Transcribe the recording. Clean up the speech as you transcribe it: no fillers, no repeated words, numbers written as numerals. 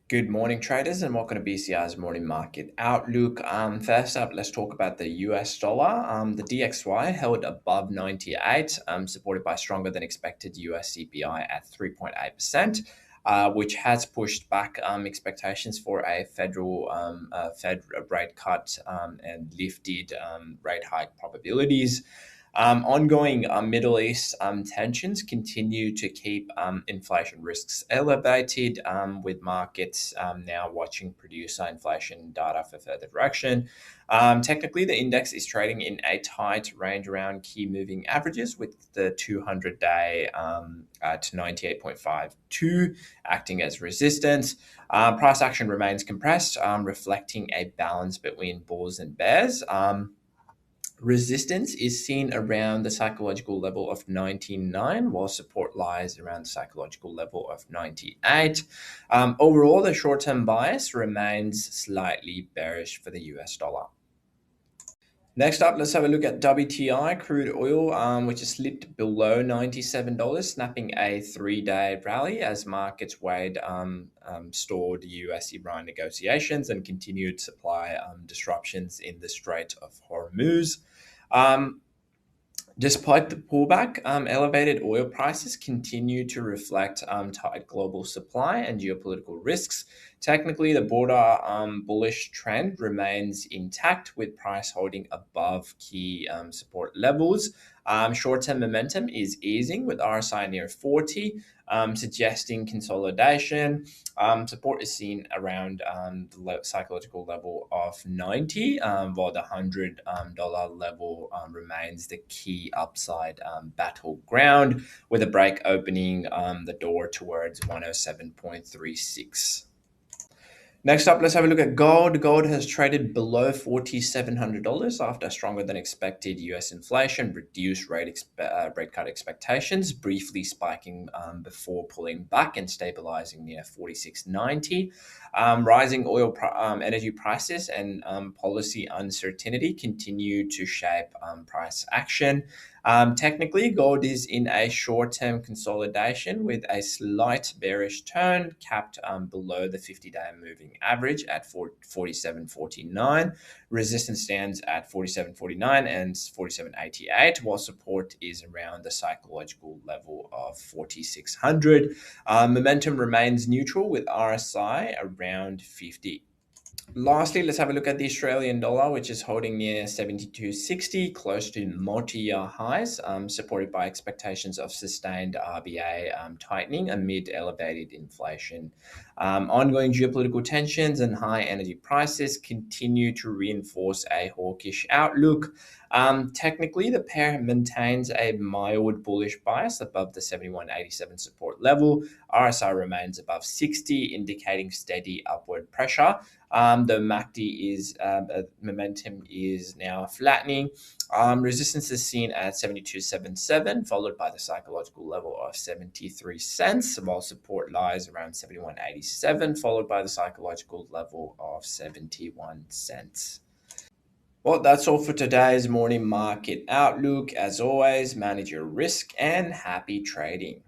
Good morning, traders, and welcome to BCI's morning market outlook. First up, let's talk about the US dollar. The DXY held above 98, supported by stronger than expected US CPI at 3.8%, which has pushed back expectations for a federal Fed rate cut and lifted rate hike probabilities. Ongoing Middle East tensions continue to keep inflation risks elevated, with markets now watching producer inflation data for further direction. Technically, the index is trading in a tight range around key moving averages, with the 200-day at 98.52 acting as resistance. Price action remains compressed, reflecting a balance between bulls and bears. Resistance is seen around the psychological level of 99, while support lies around the psychological level of 98. Overall, the short term bias remains slightly bearish for the US dollar. Next up, let's have a look at WTI crude oil, which has slipped below $97, snapping a 3-day rally as markets weighed stored US-Iran negotiations and continued supply disruptions in the Strait of Hormuz. Um, Despite the pullback, elevated oil prices continue to reflect tight global supply and geopolitical risks. Technically, the broader bullish trend remains intact, with price holding above key support levels. Short-term momentum is easing, with RSI near 40, suggesting consolidation. Support is seen around the psychological level of 90, while the $100 level remains the key upside battleground, with a break opening the door towards 107.36. Next up, let's have a look at gold. Gold has traded below $4,700 after stronger than expected US inflation, reduced rate cut expectations, briefly spiking before pulling back and stabilizing near 46.90. Rising energy prices and policy uncertainty continue to shape price action. Technically, gold is in a short-term consolidation with a slight bearish turn capped below the 50-day moving average at 47.49. Resistance stands at 47.49 and 47.88, while support is around the psychological level of 4600. Momentum remains neutral with RSI around 50. Lastly, let's have a look at the Australian dollar, which is holding near 72.60, close to multi-year highs, supported by expectations of sustained RBA tightening amid elevated inflation. Ongoing geopolitical tensions and high energy prices continue to reinforce a hawkish outlook. Technically, the pair maintains a mild bullish bias above the 71.87 support level. RSI remains above 60, indicating steady upward pressure. The MACD is momentum is now flattening. Resistance is seen at 72.77, followed by the psychological level of 73 cents, while support lies around 71.87, followed by the psychological level of 71 cents. Well, that's all for today's morning market outlook. As always, manage your risk and happy trading.